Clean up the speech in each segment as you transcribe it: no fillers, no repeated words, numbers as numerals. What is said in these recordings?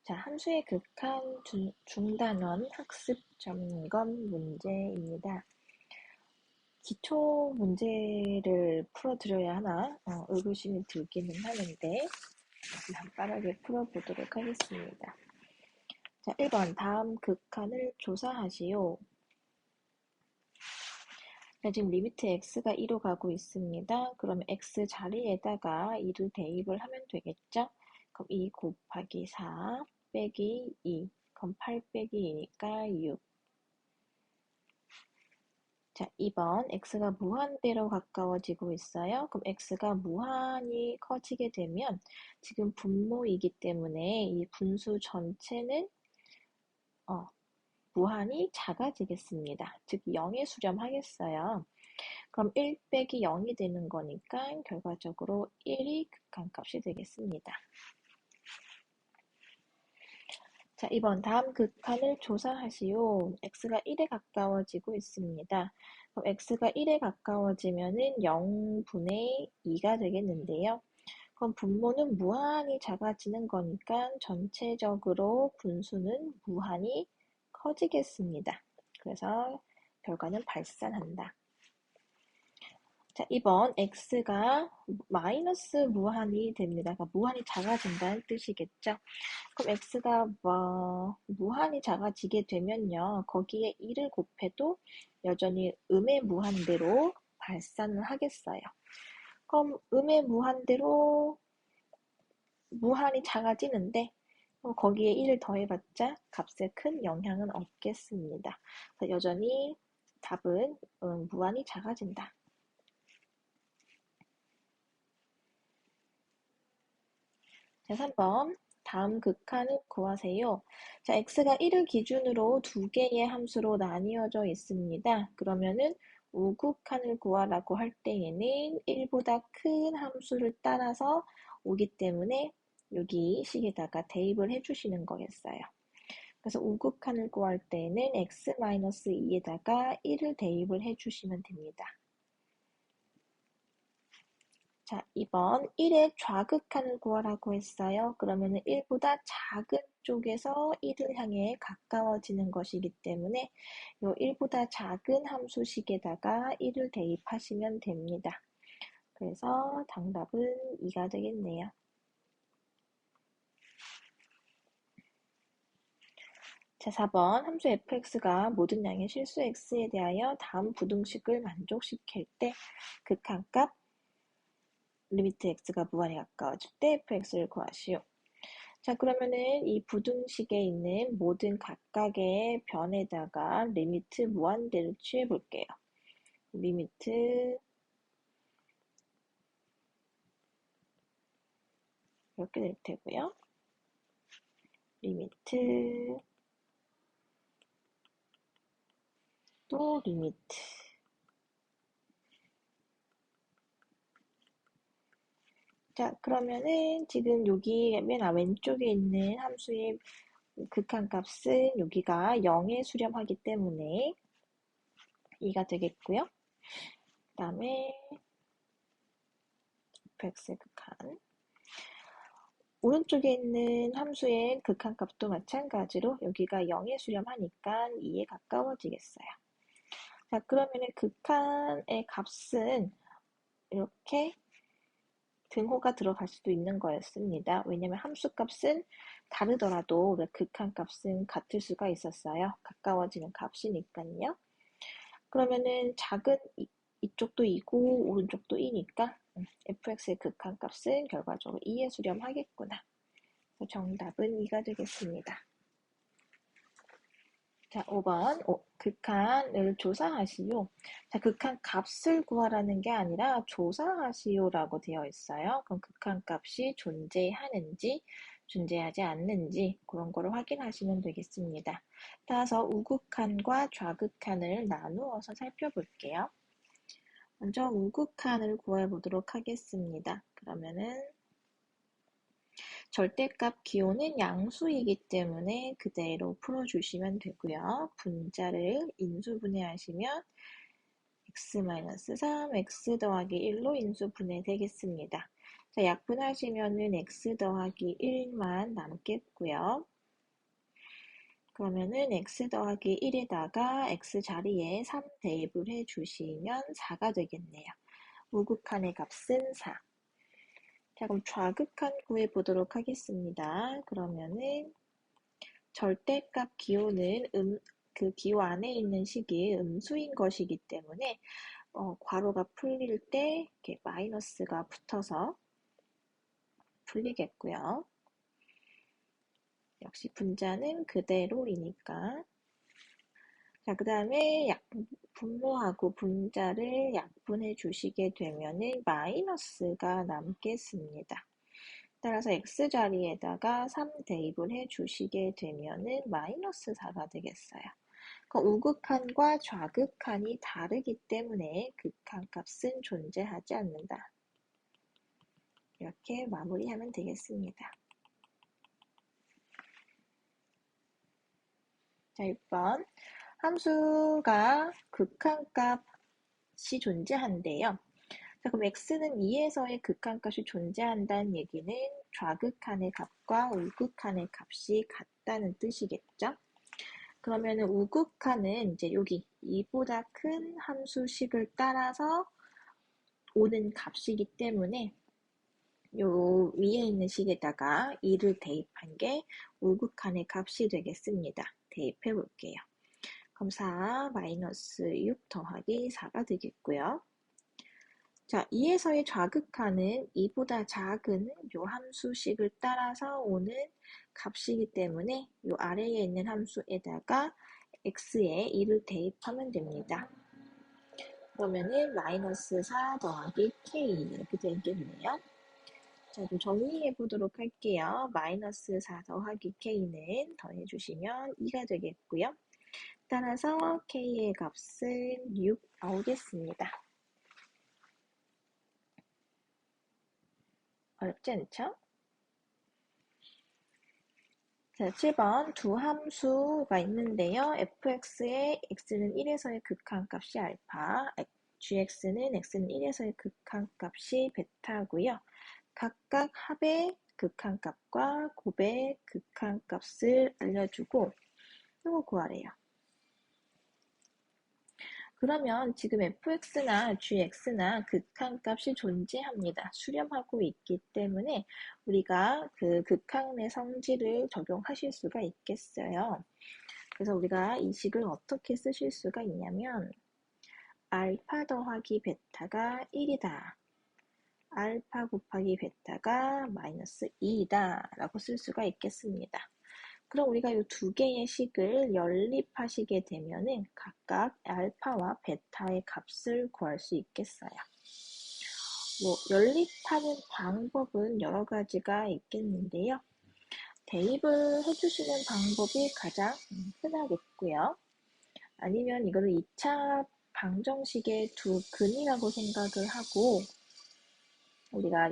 자, 함수의 극한 중단원 학습 점검 문제입니다. 기초 문제를 풀어드려야 하나 의구심이 들기는 하는데 빠르게 풀어보도록 하겠습니다. 자, 1번 다음 극한을 조사하시오. 자, 지금 리미트 x가 2로 가고 있습니다. 그럼 x 자리에다가 2를 대입을 하면 되겠죠? 그럼 2 곱하기 4 빼기 2, 그럼 8 빼기 2니까 6. 자, 2번 x가 무한대로 가까워지고 있어요. 그럼 x가 무한히 커지게 되면 지금 분모이기 때문에 이 분수 전체는 무한히 작아지겠습니다. 즉 0에 수렴하겠어요. 그럼 1 빼기 0이 되는 거니까 결과적으로 1이 극한값이 되겠습니다. 자, 2번 다음 극한을 조사하시오. x가 1에 가까워지고 있습니다. 그럼 x가 1에 가까워지면은 0분의 2가 되겠는데요. 그럼 분모는 무한히 작아지는 거니까 전체적으로 분수는 무한히 커지겠습니다. 그래서 결과는 발산한다. 자, 2번 x가 마이너스 무한히 됩니다. 그러니까 무한히 작아진다는 뜻이겠죠. 그럼 x가 무한히 작아지게 되면요. 거기에 1을 곱해도 여전히 음의 무한대로 발산을 하겠어요. 그럼 음의 무한대로 무한히 작아지는데 거기에 1을 더해봤자 값에 큰 영향은 없겠습니다. 그래서 여전히 답은 무한히 작아진다. 자, 3번 다음 극한을 구하세요. 자, x가 1을 기준으로 두 개의 함수로 나뉘어져 있습니다. 그러면은 우극한을 구하라고 할 때에는 1보다 큰 함수를 따라서 오기 때문에 여기 식에다가 대입을 해주시는 거겠어요. 그래서 우극한을 구할 때는 x-2에다가 1을 대입을 해주시면 됩니다. 자, 2번 1의 좌극한을 구하라고 했어요. 그러면 1보다 작은 쪽에서 1을 향해 가까워지는 것이기 때문에 이 1보다 작은 함수식에다가 1을 대입하시면 됩니다. 그래서 정답은 2가 되겠네요. 자, 4번 함수 fx가 모든 양의 실수 x에 대하여 다음 부등식을 만족시킬 때 극한값 리미트 x가 무한에 가까워질 때 fx를 구하시오. 자, 그러면은 이 부등식에 있는 모든 각각의 변에다가 리미트 무한대를 취해 볼게요. 리미트 이렇게 될 테고요. 리미트 또 리미트. 자, 그러면은 지금 여기 맨 왼쪽에 있는 함수의 극한값은 여기가 0에 수렴하기 때문에 2가 되겠고요. 그 다음에 fx의 극한. 오른쪽에 있는 함수의 극한값도 마찬가지로 여기가 0에 수렴하니까 2에 가까워지겠어요. 자, 그러면 극한의 값은 이렇게 등호가 들어갈 수도 있는 거였습니다. 왜냐면 함수값은 다르더라도 극한값은 같을 수가 있었어요. 가까워지는 값이니까요. 그러면은 작은 이쪽도 2고 오른쪽도 2니까 fx의 극한값은 결과적으로 2에 수렴하겠구나. 정답은 2가 되겠습니다. 자, 5번 극한을 조사하시오. 자, 극한 값을 구하라는 게 아니라 조사하시오라고 되어 있어요. 그럼 극한 값이 존재하는지 존재하지 않는지 그런 거를 확인하시면 되겠습니다. 따라서 우극한과 좌극한을 나누어서 살펴볼게요. 먼저 우극한을 구해보도록 하겠습니다. 그러면은 절대값 기호는 양수이기 때문에 그대로 풀어주시면 되고요. 분자를 인수분해하시면 x-3, x 더하기 1로 인수분해되겠습니다. 자, 약분하시면은 x 더하기 1만 남겠고요. 그러면은 x 더하기 1에다가 x 자리에 3 대입을 해주시면 4가 되겠네요. 우극한의 값은 4. 자, 그럼 좌극한 구해보도록 하겠습니다. 그러면은 절대값 기호는 그 기호 안에 있는 식이 음수인 것이기 때문에 괄호가 풀릴 때 이렇게 마이너스가 붙어서 풀리겠고요. 역시 분자는 그대로이니까. 자, 그 다음에 분모하고 분자를 약분해 주시게 되면은 마이너스가 남겠습니다. 따라서 x 자리에다가 3 대입을 해 주시게 되면은 마이너스 4가 되겠어요. 우극한과 좌극한이 다르기 때문에 극한값은 존재하지 않는다. 이렇게 마무리하면 되겠습니다. 자, 6번. 함수가 극한값이 존재한대요. 자, 그럼 x는 2에서의 극한값이 존재한다는 얘기는 좌극한의 값과 우극한의 값이 같다는 뜻이겠죠? 그러면은 우극한은 이제 여기 2보다 큰 함수식을 따라서 오는 값이기 때문에 요 위에 있는 식에다가 2를 대입한 게 우극한의 값이 되겠습니다. 대입해 볼게요. 그럼 4 마이너스 6 더하기 4가 되겠고요. 자, 2에서의 좌극한은 2보다 작은 요 함수식을 따라서 오는 값이기 때문에 요 아래에 있는 함수에다가 x에 2를 대입하면 됩니다. 그러면은 마이너스 4 더하기 k 이렇게 되겠네요. 자, 좀 정리해 보도록 할게요. 마이너스 4 더하기 k는 더해주시면 2가 되겠고요. 따라서 k의 값은 6 나오겠습니다. 어렵지 않죠? 자, 7번 두 함수가 있는데요. fx의 x는 1에서의 극한값이 알파, gx는 x는 1에서의 극한값이 베타고요. 각각 합의 극한값과 곱의 극한값을 알려주고 이거 구하래요. 그러면 지금 fx나 gx나 극한값이 존재합니다. 수렴하고 있기 때문에 우리가 그 극한의 성질을 적용하실 수가 있겠어요. 그래서 우리가 이 식을 어떻게 쓰실 수가 있냐면 알파 더하기 베타가 1이다. 알파 곱하기 베타가 마이너스 2이다 라고 쓸 수가 있겠습니다. 그럼 우리가 이 두 개의 식을 연립하시게 되면은 각각 알파와 베타의 값을 구할 수 있겠어요. 연립하는 방법은 여러 가지가 있겠는데요. 대입을 해주시는 방법이 가장 흔하겠고요. 아니면 이거를 2차 방정식의 두 근이라고 생각을 하고 우리가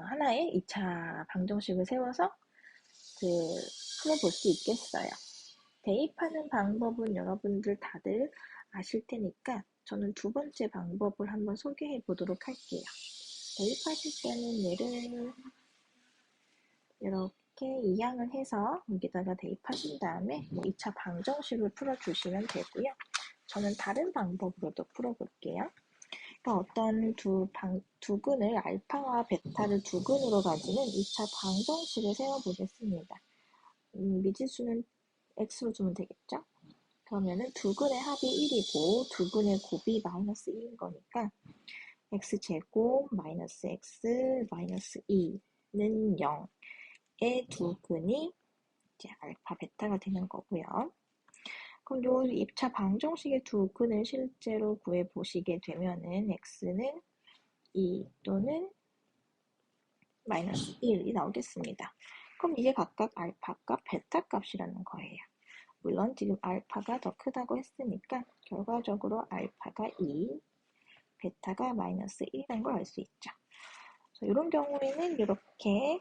하나의 2차 방정식을 세워서 풀어볼 수 있겠어요. 대입하는 방법은 여러분들 다들 아실 테니까 저는 두 번째 방법을 한번 소개해 보도록 할게요. 대입하실 때는 얘를 이렇게 이항을 해서 여기다가 대입하신 다음에 2차 방정식을 풀어주시면 되고요. 저는 다른 방법으로도 풀어볼게요. 그러니까 어떤 두 근을 알파와 베타를 두 근으로 가지는 2차 방정식을 세워보겠습니다. 미지수는 x로 주면 되겠죠? 그러면은 두 근의 합이 1이고 두 근의 곱이 마이너스 1인 거니까 x제곱 마이너스 x 마이너스 2는 0의 두 근이 이제 알파 베타가 되는 거고요. 그럼 요 2차 방정식의 두 근을 실제로 구해 보시게 되면은 x는 2 또는 마이너스 1이 나오겠습니다. 그럼 이게 각각 알파값, 베타 값이라는 거예요. 물론 지금 알파가 더 크다고 했으니까 결과적으로 알파가 2, 베타가 마이너스 1이라는 걸 알 수 있죠. 이런 경우에는 이렇게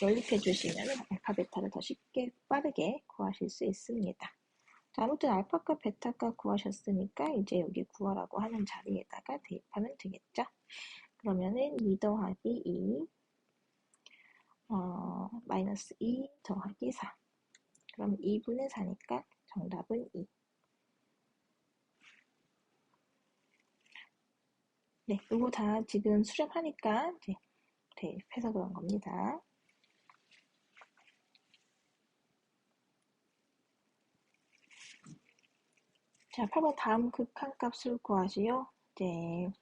연립해 주시면 알파, 베타를 더 쉽게 빠르게 구하실 수 있습니다. 자, 아무튼 알파값, 베타값 구하셨으니까 이제 여기 구하라고 하는 자리에다가 대입하면 되겠죠. 그러면은 2 더하기 2 마이너스 2 더하기 4 그럼 2분의 4니까 정답은 2. 네, 이거 다 지금 수렴하니까 이제 대입해서 그런 겁니다. 자, 8번 다음 극한값을 구하시오. 이제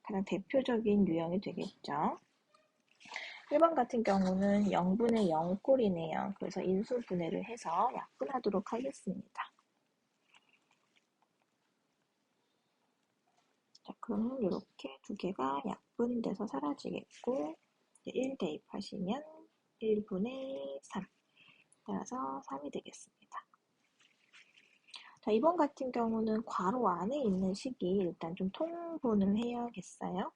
가장 대표적인 유형이 되겠죠. 1번 같은 경우는 0분의 0꼴이네요. 그래서 인수분해를 해서 약분하도록 하겠습니다. 자, 그러면 이렇게 두 개가 약분돼서 사라지겠고 1 대입하시면 1분의 3 따라서 3이 되겠습니다. 자, 이번 같은 경우는 괄호 안에 있는 식이 일단 좀 통분을 해야겠어요.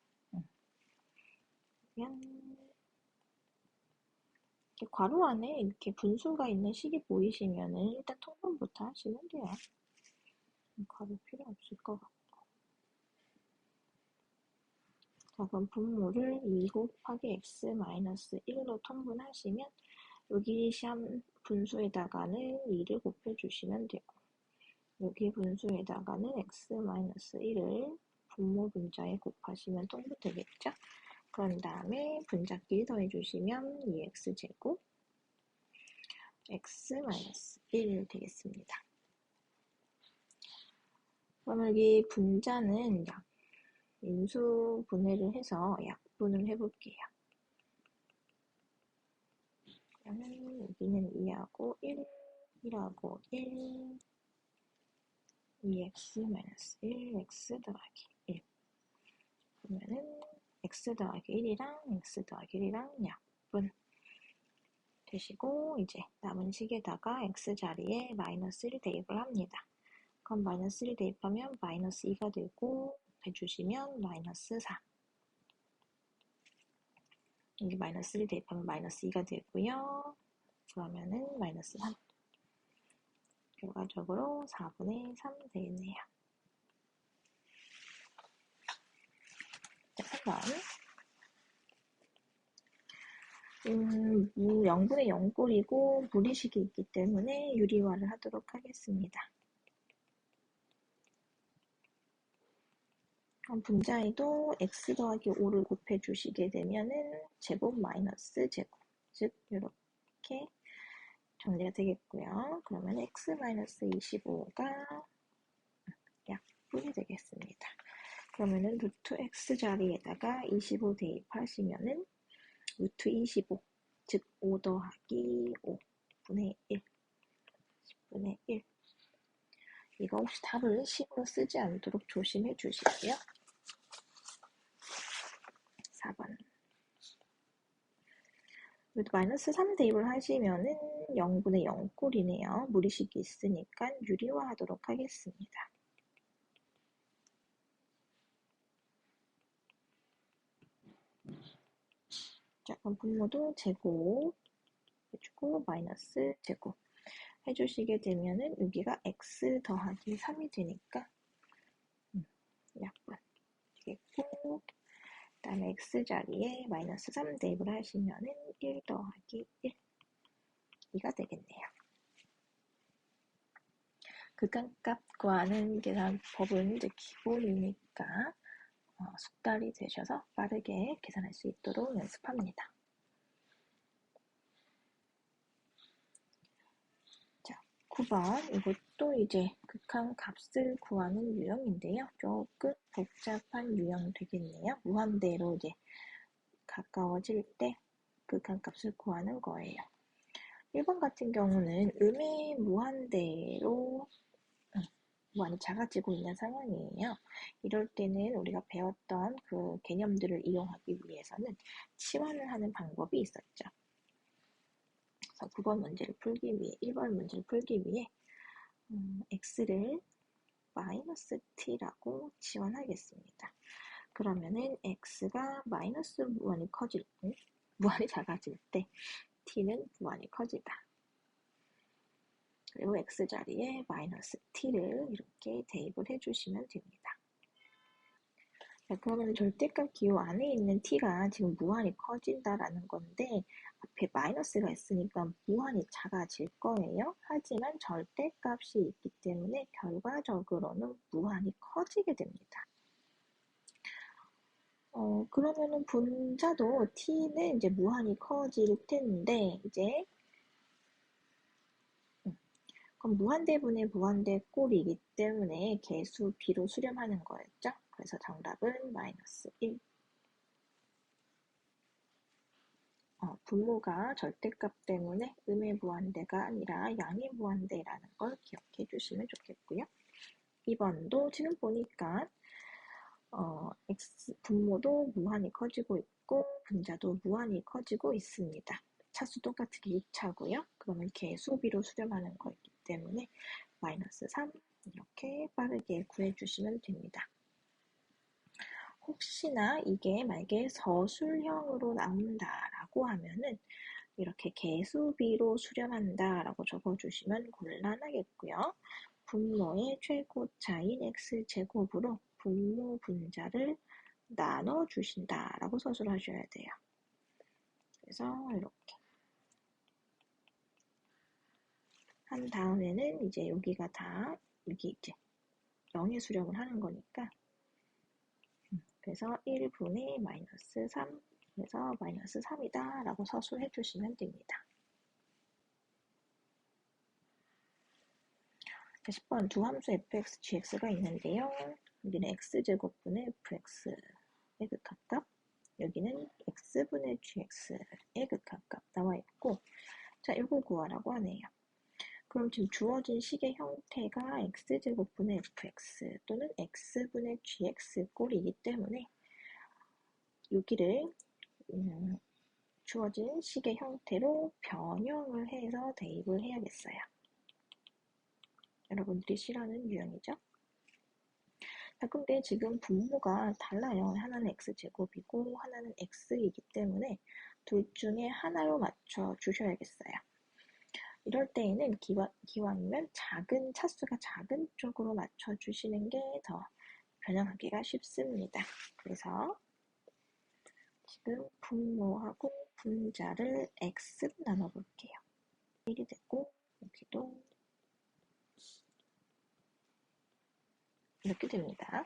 그러면 괄호 안에 이렇게 분수가 있는 식이 보이시면은 일단 통분부터 하시면 돼요. 괄호 필요 없을 것 같고. 자, 그럼 분모를 2 곱하기 x 마이너스 1로 통분하시면 여기 시험 분수에다가는 2를 곱해주시면 되고 여기 분수에다가는 x 마이너스 1을 분모 분자에 곱하시면 통분되겠죠? 그런 다음에 분자끼리 더해주시면 2x제곱 x 마이너스 1 되겠습니다. 그럼 여기 분자는 인수분해를 해서 약분을 해볼게요. 그러면 여기는 2하고 1, 1하고 1, 2x 마이너스 1, x 더하기 1. 그러면은 x 더하기 1이랑 x 더하기 1이랑 약분 되시고 이제 남은 식에다가 x 자리에 마이너스 1 대입을 합니다. 그럼 마이너스 1 대입하면 마이너스 2가 되고 해주시면 마이너스 4. 여기 마이너스 1 대입하면 마이너스 2가 되고요. 그러면은 마이너스 3. 결과적으로 4분의 3 되겠네요. 자, 3번. 0분의 0꼴이고 무리식이 있기 때문에 유리화를 하도록 하겠습니다. 그럼 분자에도 x 더하기 5를 곱해주시게 되면은 제곱 마이너스 제곱, 즉 이렇게 정리가 되겠고요. 그러면 x 마이너스 25가 약분이 되겠습니다. 그러면은 루트 x 자리에다가 25 대입하시면은 루트 25, 즉 5 더하기 5분의 1, 10분의 1. 이거 혹시 답을 10으로 쓰지 않도록 조심해 주시고요. 4번. 마이너스 3 대입을 하시면은 0분의 0꼴이네요. 무리식이 있으니까 유리화 하도록 하겠습니다. 자, 그럼 분모도 제곱 해주고 마이너스 제곱 해주시게 되면은 여기가 x 더하기 3이 되니까 약분 되겠고 그 다음에 x 자리에 마이너스 3 대입을 하시면은 1 더하기 1 2가 되겠네요. 극한값 구하는 계산법은 이제 기본이니까 숙달이 되셔서 빠르게 계산할 수 있도록 연습합니다. 자, 9번 이것도 이제 극한값을 구하는 유형인데요. 조금 복잡한 유형 되겠네요. 무한대로 이제 가까워질 때 극한값을 구하는 거예요. 1번 같은 경우는 음의 무한대로 무한히 작아지고 있는 상황이에요. 이럴 때는 우리가 배웠던 그 개념들을 이용하기 위해서는 치환을 하는 방법이 있었죠. 그래서 9번 문제를 풀기 위해, 1번 문제를 풀기 위해 x를 마이너스 t라고 치환하겠습니다. 그러면은 x가 마이너스 무한히 커질 때, 무한히 작아질 때 t는 무한히 커지다. 그리고 x 자리에 마이너스 t를 이렇게 대입을 해주시면 됩니다. 자, 그러면 절대값 기호 안에 있는 t가 지금 무한히 커진다라는 건데 앞에 마이너스가 있으니까 무한히 작아질 거예요. 하지만 절대값이 있기 때문에 결과적으로는 무한히 커지게 됩니다. 그러면은 분자도 t는 이제 무한히 커질 텐데 이제 그럼 무한대분의 무한대 꼴이기 때문에 개수 b로 수렴하는 거였죠. 그래서 정답은 마이너스 1. 분모가 절대값 때문에 음의 무한대가 아니라 양의 무한대라는 걸 기억해 주시면 좋겠고요. 2번도 지금 보니까 분모도 무한히 커지고 있고 분자도 무한히 커지고 있습니다. 차수 똑같게 2차고요. 그러면 개수비로 수렴하는 거이기 때문에 마이너스 3 이렇게 빠르게 구해주시면 됩니다. 혹시나 이게 만약에 서술형으로 나온다라고 하면은 이렇게 개수비로 수렴한다라고 적어주시면 곤란하겠고요. 분모의 최고차인 x제곱으로 분모 분자를 나눠주신다라고 서술하셔야 돼요. 그래서 이렇게 한 다음에는 이제 여기가 다 여기 이제 0에 수렴을 하는 거니까 그래서 1분의 마이너스 3 그래서 마이너스 3이다 라고 서술해 주시면 됩니다. 10번 두 함수 fx, gx가 있는데요. 여기는 x제곱분의 fx의 극한값 여기는 x분의 gx의 극한값 나와 있고 자 이걸 구하라고 하네요. 그럼 지금 주어진 식의 형태가 x제곱분의 fx 또는 x분의 gx 꼴이기 때문에 여기를 주어진 식의 형태로 변형을 해서 대입을 해야겠어요. 여러분들이 싫어하는 유형이죠. 자, 근데 지금 분모가 달라요. 하나는 x제곱이고 하나는 x이기 때문에 둘 중에 하나로 맞춰 주셔야겠어요. 이럴 때에는 기왕이면 작은 차수가 작은 쪽으로 맞춰 주시는 게 더 변형하기가 쉽습니다. 그래서 지금 분모하고 분자를 x로 나눠볼게요. 1이 됐고 여기도 이렇게 됩니다.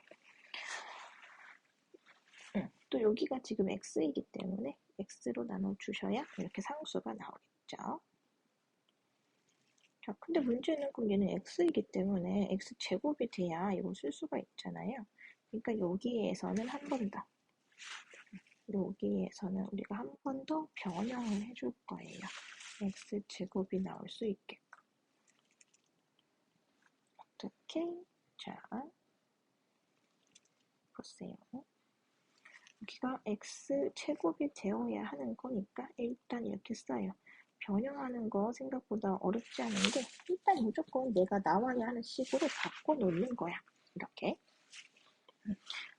또 여기가 지금 x이기 때문에 x로 나눠주셔야 이렇게 상수가 나오겠죠. 자, 근데 문제는 그럼 얘는 x이기 때문에 x제곱이 돼야 이거 쓸 수가 있잖아요. 그러니까 여기에서는 한 번 더, 여기에서는 우리가 한 번 더 변형을 해줄 거예요. x제곱이 나올 수 있게끔. 어떻게? 자, 보세요. 여기가 x제곱이 되어야 하는 거니까 일단 이렇게 써요. 변형하는 거 생각보다 어렵지 않은데 일단 무조건 내가 나와야 하는 식으로 바꿔놓는 거야. 이렇게.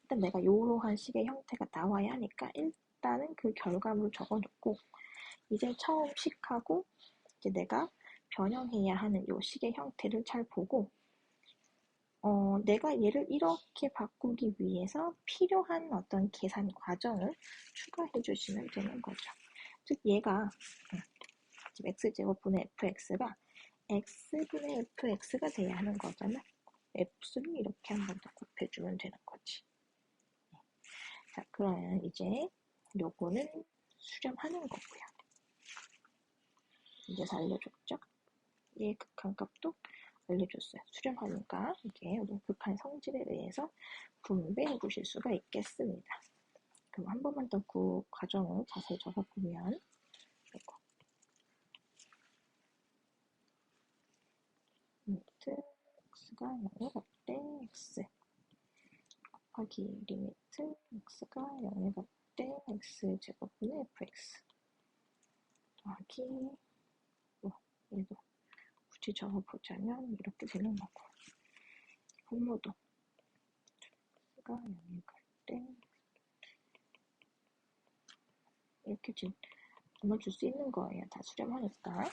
일단 내가 이러한 식의 형태가 나와야 하니까 일단은 그 결과물을 적어놓고 이제 처음 식하고 이제 내가 변형해야 하는 이 식의 형태를 잘 보고 내가 얘를 이렇게 바꾸기 위해서 필요한 어떤 계산 과정을 추가해 주시면 되는 거죠. 즉 얘가 지금 x제곱분의 fx가 x분의 fx가 돼야 하는 거잖아. f수를 이렇게 한 번 더 곱해주면 되는 거지. 자, 그러면 이제 요거는 수렴하는 거고요. 이제 알려줬죠? 얘 극한값도 알려줬어요. 수렴하니까 이게 우리 극한 성질에 의해서 분배해 보실 수가 있겠습니다. 그럼 한 번만 더 그 과정을 자세히 적어보면 이거 리미트 x가 0에 갈 때 x 곱하기 리미트 x가 0에 갈 때 x제곱분의 fx 더하기 얘도 굳이 적어보자면 이렇게 되는 거고 분모도 x가 0에 갈 때 이렇게 지금 나눠줄 수 있는 거예요. 다 수렴하니까.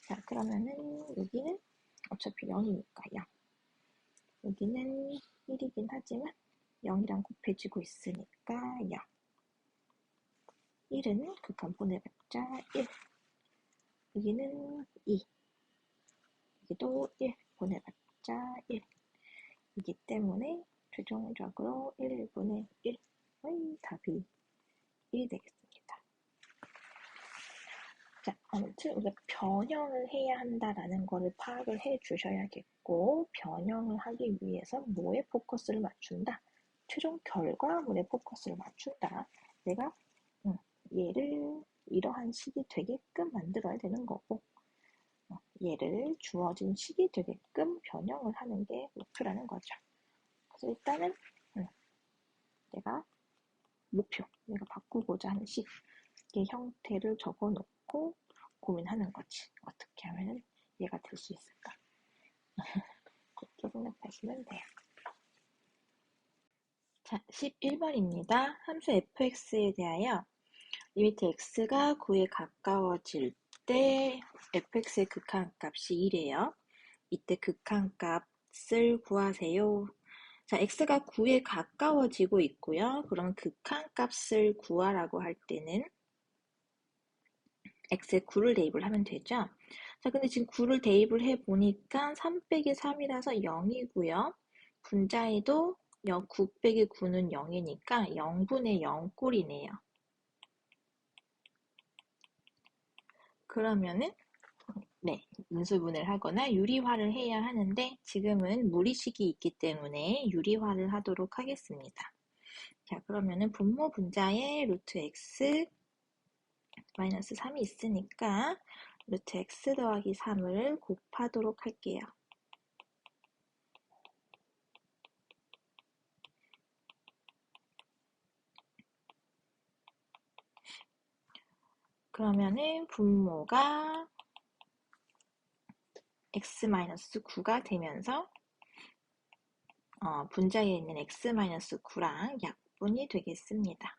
자, 그러면은 여기는 어차피 0이니까 0. 여기는 1이긴 하지만 0이랑 곱해지고 있으니까 0. 1은 극한 보내봤자 1. 여기는 2. 여기도 1. 보내봤자 1. 이기 때문에 최종적으로 1분의 1의 답이 1이 되겠습니다. 자, 아무튼 우리가 변형을 해야 한다라는 거를 파악을 해 주셔야겠고, 변형을 하기 위해서 뭐에 포커스를 맞춘다? 최종 결과물에 포커스를 맞춘다. 내가 얘를 이러한 식이 되게끔 만들어야 되는 거고, 얘를 주어진 식이 되게끔 변형을 하는 게 목표라는 거죠. 그래서 일단은 내가 목표, 내가 바꾸고자 하는 식의 형태를 적어놓고 고민하는 거지. 어떻게 하면 얘가 될 수 있을까? 그렇게 생각하시면 돼요. 자, 11번입니다. 함수 fx에 대하여 리미트 x가 9에 가까워질 때 fx의 극한값이 1이에요. 이때 극한값을 구하세요. 자, x가 9에 가까워지고 있고요. 그럼 극한값을 구하라고 할 때는 x에 9를 대입을 하면 되죠. 자, 근데 지금 9를 대입을 해보니까 3 빼기 3이라서 0이고요. 분자에도 9 빼기 9는 0이니까 0분의 0꼴이네요. 그러면은 네, 인수분해를 하거나 유리화를 해야 하는데 지금은 무리식이 있기 때문에 유리화를 하도록 하겠습니다. 자, 그러면은 분모 분자에 루트 x 마이너스 3이 있으니까 루트 x 더하기 3을 곱하도록 할게요. 그러면은 분모가 x-9가 되면서 분자에 있는 x-9랑 약분이 되겠습니다.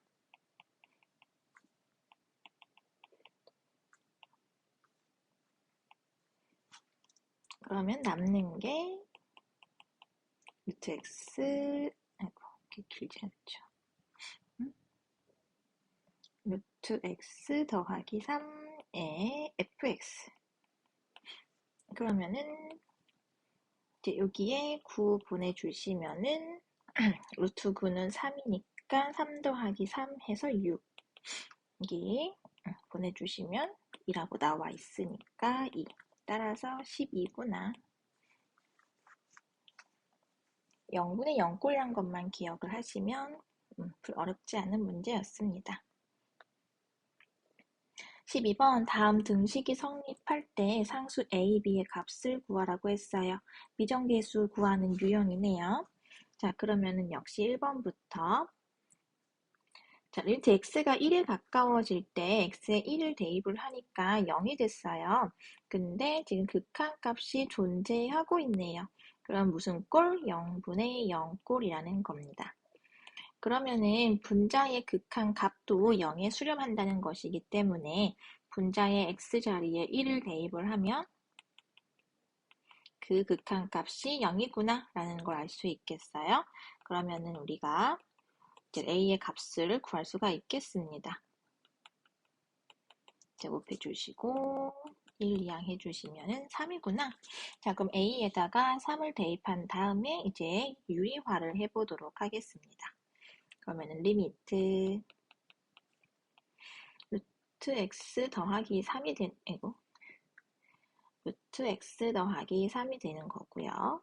그러면 남는 게 루트 x, 아이고, 이렇게 길지 않죠. 루트 x 더하기 3의 fx. 그러면은 이제 여기에 9 보내주시면은 루트 9는 3이니까 3 더하기 3 해서 6. 여기 보내주시면 2라고 나와 있으니까 2. 따라서 12구나. 0분의 0꼴이란 것만 기억을 하시면 어렵지 않은 문제였습니다. 12번 다음 등식이 성립할 때 상수 a, b의 값을 구하라고 했어요. 미정계수 구하는 유형이네요. 자, 그러면은 역시 1번부터 자, 리미트 x가 1에 가까워질 때 x에 1을 대입을 하니까 0이 됐어요. 근데 지금 극한값이 존재하고 있네요. 그럼 무슨 꼴? 0분의 0꼴이라는 겁니다. 그러면은 분자의 극한값도 0에 수렴한다는 것이기 때문에 분자의 x자리에 1을 대입을 하면 그 극한값이 0이구나 라는 걸 알 수 있겠어요. 그러면은 우리가 이제 a의 값을 구할 수가 있겠습니다. 제곱해 주시고 1, 2항 해주시면은 3이구나. 자, 그럼 a에다가 3을 대입한 다음에 이제 유리화를 해보도록 하겠습니다. 그러면은 리미트 루트 x 더하기 3이 루트 x 더하기 3이 되는 거고요.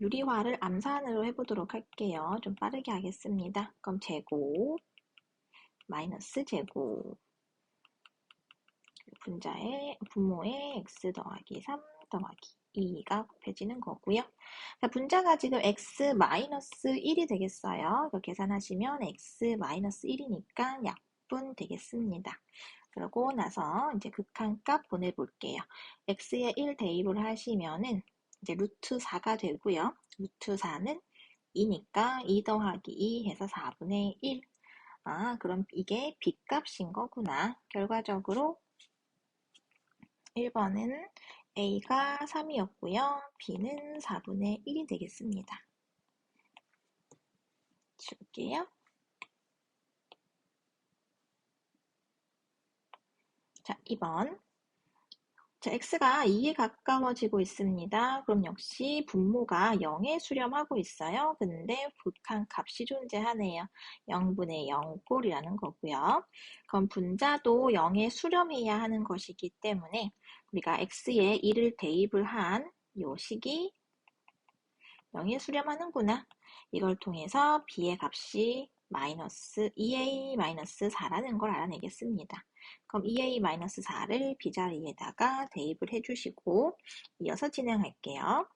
유리화를 암산으로 해보도록 할게요. 좀 빠르게 하겠습니다. 그럼 제곱 마이너스 제곱 분모에 x 더하기 3 더하기 2가 곱해지는 거고요. 자, 분자가 지금 x 마이너스 1이 되겠어요. 이거 계산하시면 x 마이너스 1이니까 약분 되겠습니다. 그러고 나서 이제 극한값 보내볼게요. x에 1 대입을 하시면은 이제 루트 4가 되고요. 루트 4는 2니까 2 더하기 2 해서 4분의 1. 아, 그럼 이게 b값인 거구나. 결과적으로 1번은 A가 3이었고요. B는 4분의 1이 되겠습니다. 지울게요. 자, 2번. 자, x가 2에 가까워지고 있습니다. 그럼 역시 분모가 0에 수렴하고 있어요. 근데 극한 값이 존재하네요. 0분의 0꼴이라는 거고요. 그럼 분자도 0에 수렴해야 하는 것이기 때문에 우리가 x에 1을 대입을 한 요 식이 0에 수렴하는구나. 이걸 통해서 b의 값이 마이너스 2a-4라는 걸 알아내겠습니다. 그럼 2a-4를 b자리에다가 대입을 해주시고 이어서 진행할게요.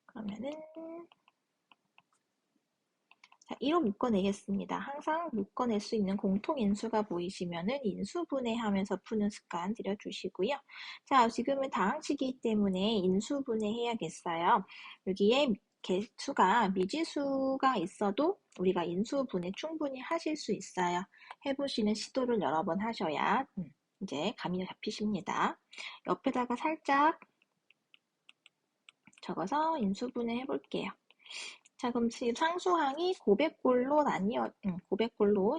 그러면은 자, 2로 묶어내겠습니다. 항상 묶어낼 수 있는 공통인수가 보이시면은 인수분해하면서 푸는 습관 들여주시고요. 자, 지금은 다항식이기 때문에 인수분해해야겠어요. 여기에 개수가 미지수가 있어도 우리가 인수분해 충분히 하실 수 있어요. 해보시는 시도를 여러 번 하셔야 이제 감이 잡히십니다. 옆에다가 살짝 적어서 인수분해 해볼게요. 자, 그럼 지금 상수항이 고백골로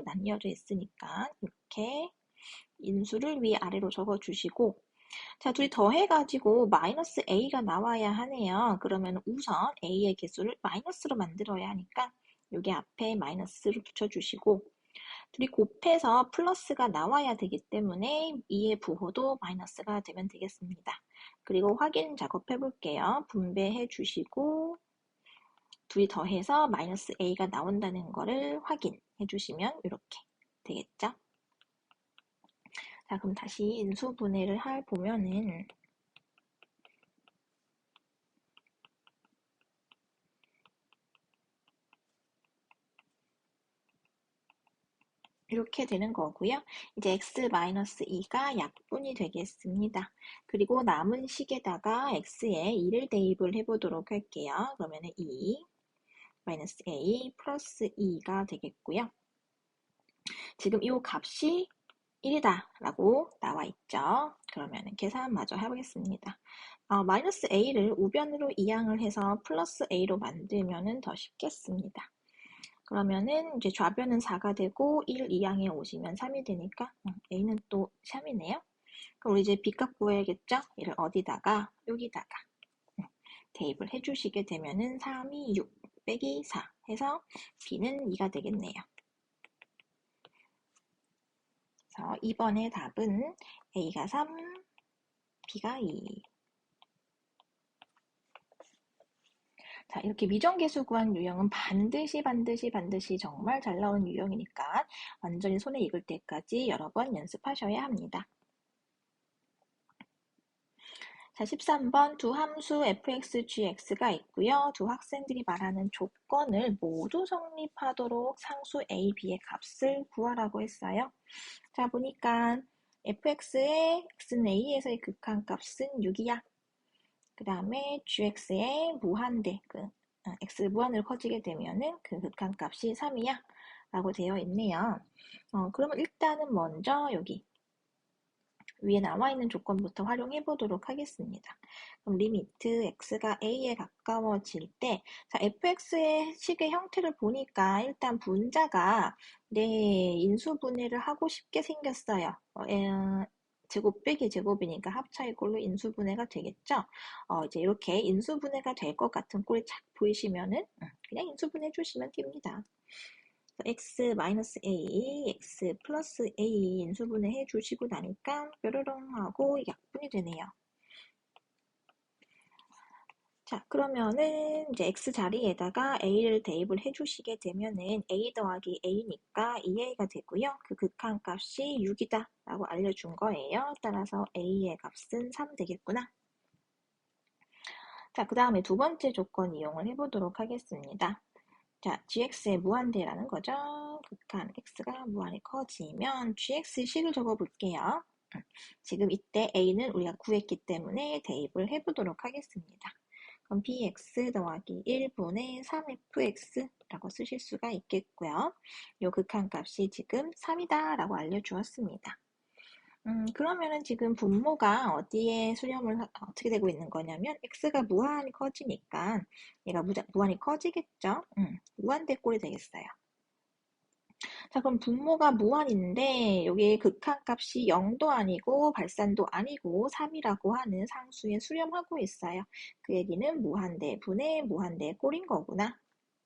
나뉘어져 있으니까 이렇게 인수를 위아래로 적어주시고 자, 둘이 더해가지고 마이너스 a가 나와야 하네요. 그러면 우선 a의 개수를 마이너스로 만들어야 하니까 여기 앞에 마이너스를 붙여주시고 둘이 곱해서 플러스가 나와야 되기 때문에 2의 부호도 마이너스가 되면 되겠습니다. 그리고 확인 작업해 볼게요. 분배해 주시고 둘이 더해서 마이너스 a가 나온다는 거를 확인해 주시면 이렇게 되겠죠? 자, 그럼 다시 인수분해를 보면은 이렇게 되는 거고요. 이제 x-2가 약분이 되겠습니다. 그리고 남은 식에다가 x에 2를 대입을 해보도록 할게요. 그러면은 2 마이너스 a 플러스 2가 되겠고요. 지금 이 값이 1이다 라고 나와 있죠. 그러면 계산 마저 해보겠습니다. 마이너스 a를 우변으로 이항을 해서 플러스 a로 만들면 더 쉽겠습니다. 그러면은 이제 좌변은 4가 되고 1 이항에 오시면 3이 되니까 a는 또 3이네요. 그럼 우리 이제 b값 구해야겠죠? 얘를 어디다가 여기다가 대입을 해주시게 되면은 3이 6 빼기 4 해서 b는 2가 되겠네요. 그래서 2번의 답은 a가 3, b가 2. 자, 이렇게 미정계수 구한 유형은 반드시 정말 잘 나오는 유형이니까 완전히 손에 익을 때까지 여러 번 연습하셔야 합니다. 자, 13번 두 함수 fx, gx가 있고요. 두 학생들이 말하는 조건을 모두 성립하도록 상수 a, b의 값을 구하라고 했어요. 자, 보니까 fx의 x는 a에서의 극한값은 6이야. 그 다음에 gx의 무한대, x 무한으로 커지게 되면은 그 극한값이 3이야 라고 되어 있네요. 그러면 일단은 먼저 여기 위에 나와 있는 조건부터 활용해 보도록 하겠습니다. 그럼 리미트 x가 a에 가까워질 때, 자, fx의 식의 형태를 보니까 일단 분자가 인수분해를 하고 싶게 생겼어요. 제곱 빼기 제곱이니까 합차의 꼴로 인수분해가 되겠죠. 이제 이렇게 인수분해가 될 것 같은 꼴이 착 보이시면은 그냥 인수분해 주시면 됩니다. x-a, x 플러스 a 인수분해 해주시고 나니까 뾰로롱 하고 약분이 되네요. 자, 그러면은 이제 x 자리에다가 a를 대입을 해주시게 되면은 a 더하기 a니까 2a가 되고요. 그 극한값이 6이다 라고 알려준 거예요. 따라서 a의 값은 3 되겠구나. 자, 그 다음에 두 번째 조건 이용을 해보도록 하겠습니다. 자, gx의 무한대라는 거죠. 극한 x가 무한히 커지면 gx식을 적어볼게요. 지금 이때 a는 우리가 구했기 때문에 대입을 해보도록 하겠습니다. 그럼 bx 더하기 1분의 3fx라고 쓰실 수가 있겠고요. 요 극한값이 지금 3이다 라고 알려주었습니다. 그러면은 지금 분모가 어디에 수렴을 어떻게 되고 있는 거냐면 x가 무한히 커지니까 얘가 무한히 커지겠죠? 무한대 꼴이 되겠어요. 자, 그럼 분모가 무한인데 여기 극한값이 0도 아니고 발산도 아니고 3이라고 하는 상수에 수렴하고 있어요. 그 얘기는 무한대 분의 무한대 꼴인 거구나.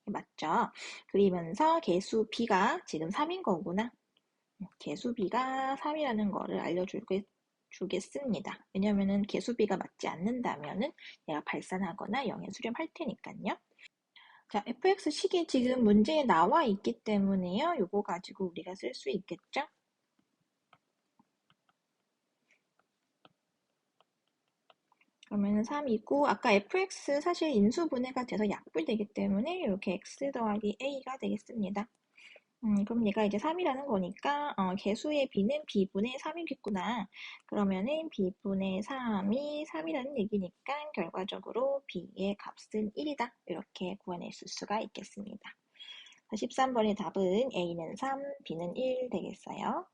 맞죠? 그리면서 개수 b가 지금 3인 거구나. 개수 b가 3이라는 거를 주겠습니다. 왜냐면은 개수 b가 맞지 않는다면은 얘가 발산하거나 0에 수렴할 테니까요. 자, fx식이 지금 문제에 나와 있기 때문에요. 요거 가지고 우리가 쓸 수 있겠죠? 그러면은 3이고 아까 fx 사실 인수분해가 돼서 약분되기 때문에 이렇게 x 더하기 a가 되겠습니다. 그럼 얘가 이제 3이라는 거니까 개수의 b는 b분의 3이겠구나. 그러면은 b분의 3이 3이라는 얘기니까 결과적으로 b의 값은 1이다. 이렇게 구해낼 수가 있겠습니다. 13번의 답은 a는 3, b는 1 되겠어요.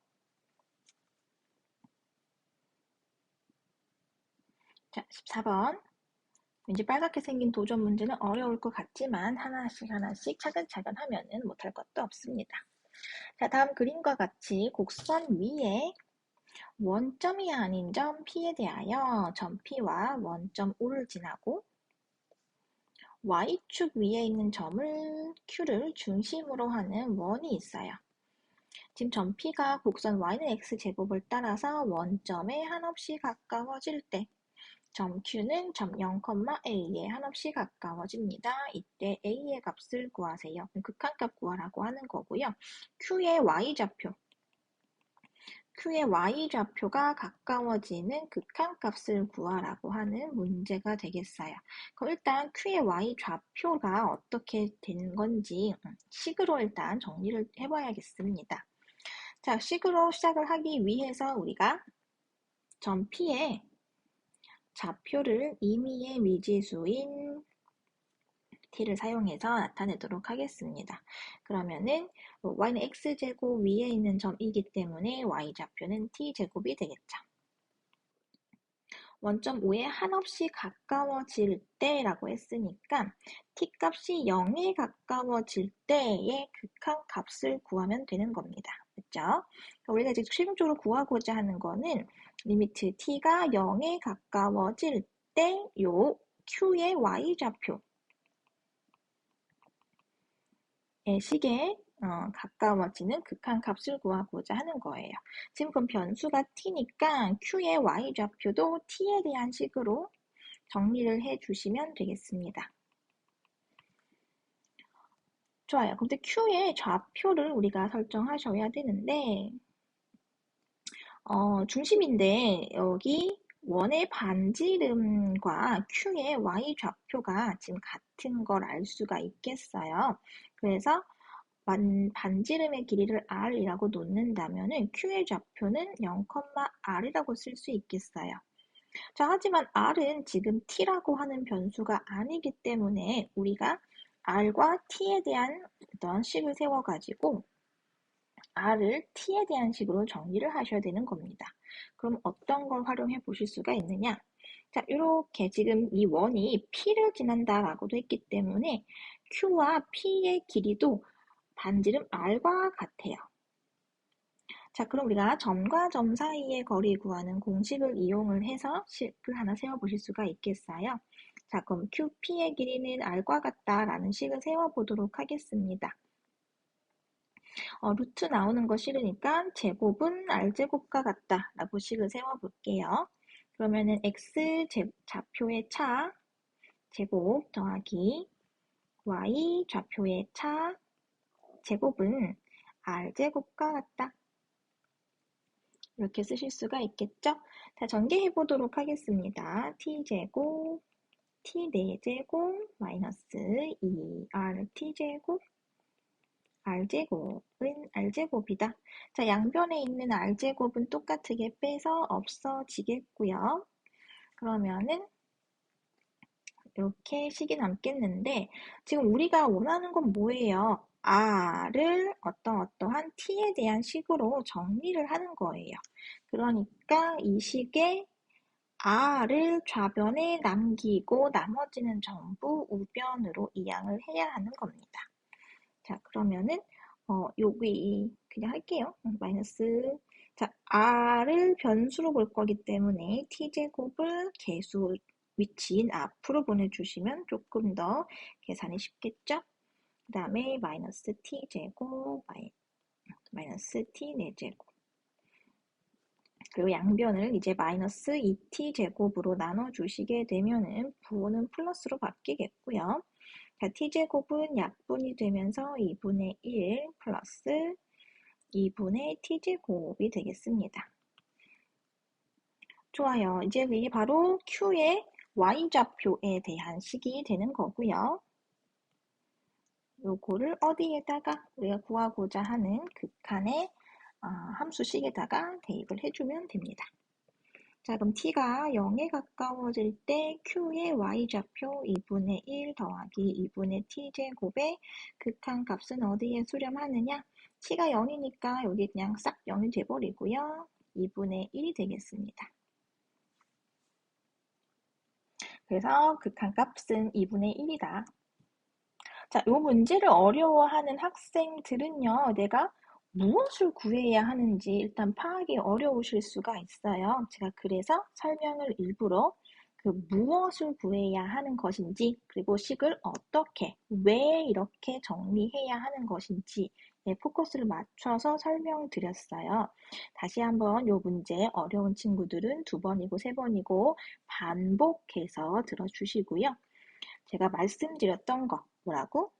자, 14번. 왠지 빨갛게 생긴 도전 문제는 어려울 것 같지만 하나씩 차근차근 하면은 못할 것도 없습니다. 자, 다음 그림과 같이 곡선 위에 원점이 아닌 점 P에 대하여 점 P와 원점 O를 지나고 Y축 위에 있는 점을 Q를 중심으로 하는 원이 있어요. 지금 점 P가 곡선 Y는 X제곱을 따라서 원점에 한없이 가까워질 때 점 Q는 점 0,A에 한없이 가까워집니다. 이때 A의 값을 구하세요. 극한값 구하라고 하는 거고요. Q의 Y좌표가 가까워지는 극한값을 구하라고 하는 문제가 되겠어요. 그럼 일단 Q의 Y좌표가 어떻게 되는 건지 식으로 일단 정리를 해봐야겠습니다. 자, 식으로 시작을 하기 위해서 우리가 점 P의 좌표를 임의의 미지수인 t를 사용해서 나타내도록 하겠습니다. 그러면은 y는 x제곱 위에 있는 점이기 때문에 y좌표는 t제곱이 되겠죠. 원점 5에 한없이 가까워질 때라고 했으니까 t값이 0에 가까워질 때의 극한값을 구하면 되는 겁니다. 그렇죠? 우리가 이제 실용적으로 구하고자 하는 거는 리미트 t가 0에 가까워질 때 요 q의 y좌표 식에 가까워지는 극한값을 구하고자 하는 거예요. 지금 그럼 변수가 t니까 q의 y좌표도 t에 대한 식으로 정리를 해주시면 되겠습니다. 좋아요. 근데 q의 좌표를 우리가 설정하셔야 되는데 중심인데 여기 원의 반지름과 q의 y좌표가 지금 같은 걸 알 수가 있겠어요. 그래서 반지름의 길이를 r이라고 놓는다면 q의 좌표는 0,r이라고 쓸 수 있겠어요. 자, 하지만 r은 지금 t라고 하는 변수가 아니기 때문에 우리가 r과 t에 대한 어떤 식을 세워가지고 r을 t에 대한 식으로 정리를 하셔야 되는 겁니다. 그럼 어떤 걸 활용해 보실 수가 있느냐? 자, 이렇게 지금 이 원이 p를 지난다라고도 했기 때문에 q와 p의 길이도 반지름 r과 같아요. 자, 그럼 우리가 점과 점 사이의 거리 구하는 공식을 이용을 해서 식을 하나 세워보실 수가 있겠어요. 자, 그럼 QP의 길이는 r과 같다라는 식을 세워보도록 하겠습니다. 루트 나오는 거 싫으니까 제곱은 r제곱과 같다라고 식을 세워볼게요. 그러면은 x 좌표의 차 제곱 더하기 y 좌표의 차 제곱은 r제곱과 같다. 이렇게 쓰실 수가 있겠죠? 자, 전개해 보도록 하겠습니다. t제곱, t4제곱, 마이너스 2rt제곱, r제곱은 r제곱이다. 자, 양변에 있는 r제곱은 똑같게 빼서 없어지겠고요. 그러면은 이렇게 식이 남겠는데 지금 우리가 원하는 건 뭐예요? r을 어떠한 t에 대한 식으로 정리를 하는 거예요. 그러니까 이 식에 r을 좌변에 남기고 나머지는 전부 우변으로 이항을 해야 하는 겁니다. 자, 그러면은 여기 그냥 할게요. 마이너스. 자, r을 변수로 볼 거기 때문에 t제곱을 계수 위치인 앞으로 보내주시면 조금 더 계산이 쉽겠죠? 그 다음에 마이너스 t제곱 마이너스 t 4제곱 그리고 양변을 이제 마이너스 2t제곱으로 나눠주시게 되면은 부호는 플러스로 바뀌겠고요. 자, t제곱은 약분이 되면서 2분의 1 플러스 2분의 t제곱이 되겠습니다. 좋아요. 이제 이게 바로 Q의 y좌표에 대한 식이 되는 거고요. 요거를 어디에다가 우리가 구하고자 하는 극한의 함수식에다가 대입을 해주면 됩니다. 자, 그럼 t가 0에 가까워질 때 q의 y좌표 2분의 1 더하기 2분의 t제곱의 극한값은 어디에 수렴하느냐? t가 0이니까 여기 그냥 싹 0이 돼버리고요. 2분의 1이 되겠습니다. 그래서 극한값은 2분의 1이다. 자, 이 문제를 어려워하는 학생들은요, 내가 무엇을 구해야 하는지 일단 파악이 어려우실 수가 있어요. 제가 그래서 설명을 일부러 그 무엇을 구해야 하는 것인지, 그리고 식을 어떻게, 왜 이렇게 정리해야 하는 것인지에 포커스를 맞춰서 설명드렸어요. 다시 한번 이 문제 어려운 친구들은 2번이고 3번이고 반복해서 들어주시고요. 제가 말씀드렸던 거 뭐라고?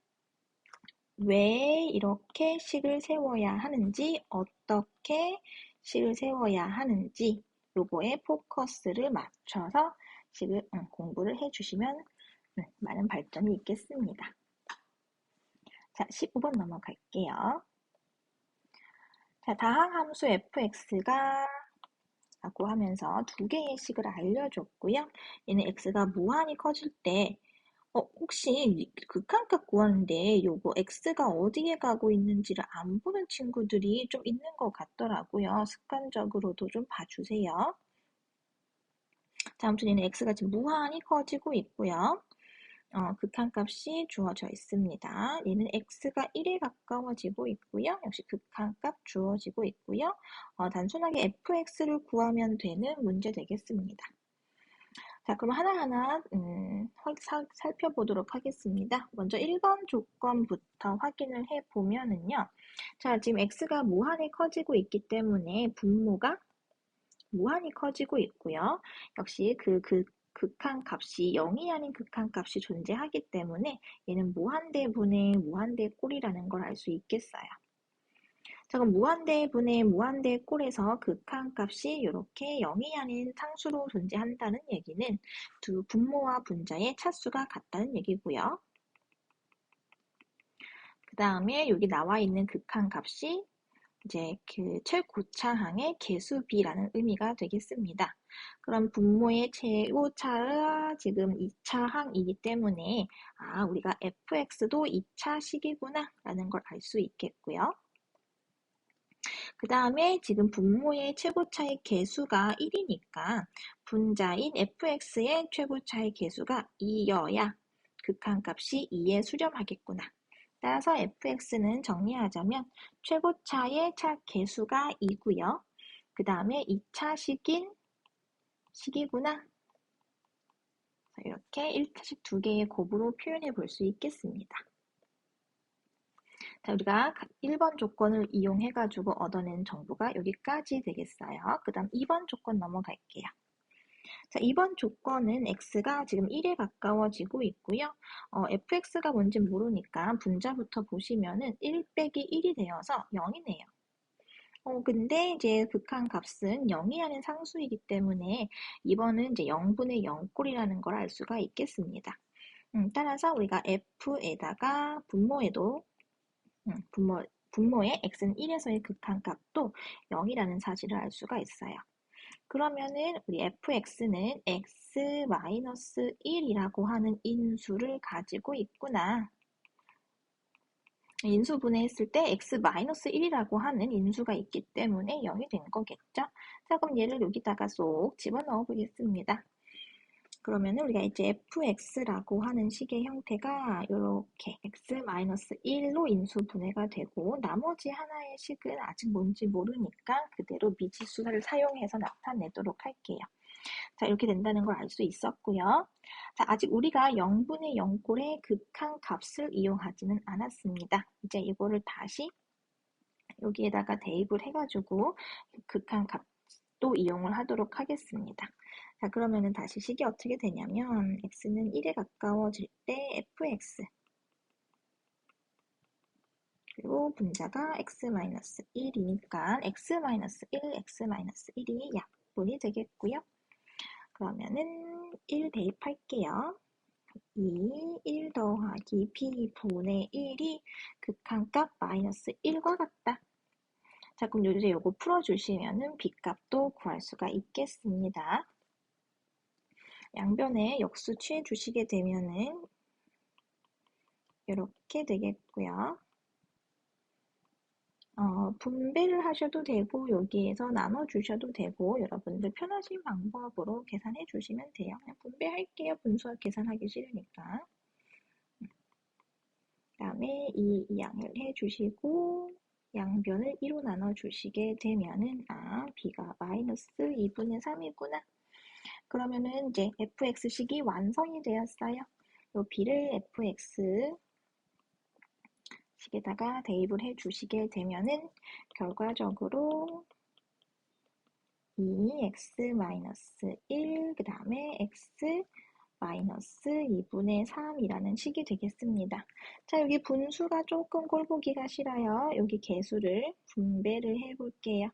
왜 이렇게 식을 세워야 하는지, 어떻게 식을 세워야 하는지 요거에 포커스를 맞춰서 식을 공부를 해주시면 많은 발전이 있겠습니다. 자, 15번 넘어갈게요. 자, 다항함수 fx가 라고 하면서 두 개의 식을 알려줬고요. 얘는 x가 무한히 커질 때 혹시 극한값 구하는데 요거 x가 어디에 가고 있는지를 안 보는 친구들이 좀 있는 것 같더라고요. 습관적으로도 좀 봐주세요. 자, 아무튼 얘는 x가 지금 무한히 커지고 있고요. 극한값이 주어져 있습니다. 얘는 x가 1에 가까워지고 있고요. 역시 극한값 주어지고 있고요. 단순하게 fx를 구하면 되는 문제 되겠습니다. 자, 그럼 하나하나 살펴보도록 하겠습니다. 먼저 1번 조건부터 확인을 해보면은요. 자, 지금 x가 무한히 커지고 있기 때문에 분모가 무한히 커지고 있고요. 역시 그 극한값이 0이 아닌 극한값이 존재하기 때문에 얘는 무한대분의 무한대꼴이라는 걸 알 수 있겠어요. 자, 그럼 무한대분의 무한대꼴에서 극한값이 이렇게 0이 아닌 상수로 존재한다는 얘기는 두 분모와 분자의 차수가 같다는 얘기고요. 그 다음에 여기 나와 있는 극한값이 이제 그 최고차항의 개수비라는 의미가 되겠습니다. 그럼 분모의 최고차가 지금 2차항이기 때문에 우리가 fx도 2차식이구나 라는 걸 알 수 있겠고요. 그 다음에 지금 분모의 최고차의 개수가 1이니까 분자인 fx의 최고차의 개수가 2여야 극한값이 2에 수렴하겠구나. 따라서 fx는 정리하자면 최고차의 차 개수가 2고요. 그 다음에 2차식인 식이구나. 이렇게 1차식 두 개의 곱으로 표현해 볼 수 있겠습니다. 자, 우리가 1번 조건을 이용해가지고 얻어낸 정보가 여기까지 되겠어요. 그 다음 2번 조건 넘어갈게요. 자, 2번 조건은 x가 지금 1에 가까워지고 있고요. fx가 뭔지 모르니까 분자부터 보시면은 1 빼기 1이 되어서 0이네요. 근데 이제 극한값은 0이 아닌 상수이기 때문에 이번은 이제 0분의 0꼴이라는 걸 알 수가 있겠습니다. 따라서 우리가 f에다가 분모의 x는 1에서의 극한값도 0이라는 사실을 알 수가 있어요. 그러면은 우리 fx는 x-1이라고 하는 인수를 가지고 있구나. 인수분해했을 때 x-1이라고 하는 인수가 있기 때문에 0이 된 거겠죠. 자, 그럼 얘를 여기다가 쏙 집어넣어 보겠습니다. 그러면 우리가 이제 fx라고 하는 식의 형태가 이렇게 x-1로 인수분해가 되고 나머지 하나의 식은 아직 뭔지 모르니까 그대로 미지수를 사용해서 나타내도록 할게요. 자, 이렇게 된다는 걸 알 수 있었고요. 자, 아직 우리가 0분의 0꼴의 극한 값을 이용하지는 않았습니다. 이제 이거를 다시 여기에다가 대입을 해가지고 극한 값도 이용을 하도록 하겠습니다. 자, 그러면은 다시 식이 어떻게 되냐면 x는 1에 가까워질 때 fx 그리고 분자가 x-1이니까 x-1, x-1이 약분이 되겠고요. 그러면은 1 대입할게요. 1 더하기 b분의 1이 극한값 마이너스 1과 같다. 자, 그럼 이제 요거 풀어주시면은 b값도 구할 수가 있겠습니다. 양변에 역수 취해주시게 되면은 이렇게 되겠고요. 분배를 하셔도 되고 여기에서 나눠주셔도 되고 여러분들 편하신 방법으로 계산해 주시면 돼요. 그냥 분배할게요. 분수와 계산하기 싫으니까. 그 다음에 이 양을 해주시고 양변을 2로 나눠주시게 되면은 b가 마이너스 2분의 3이구나. 그러면은 이제 fx식이 완성이 되었어요. 요 b를 fx 식에다가 대입을 해주시게 되면은 결과적으로 2x-1 그 다음에 x 마이너스 2분의 3이라는 식이 되겠습니다. 자, 여기 분수가 조금 꼴보기가 싫어요. 여기 개수를 분배를 해볼게요.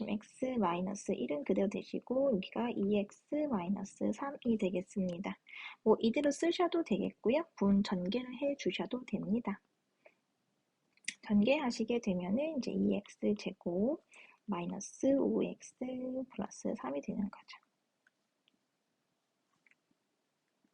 x-1은 그대로 되시고 여기가 2x-3이 되겠습니다. 뭐 이대로 쓰셔도 되겠고요. 분 전개를 해주셔도 됩니다. 전개하시게 되면은 이제 2x 제곱 마이너스 5x 플러스 3이 되는 거죠.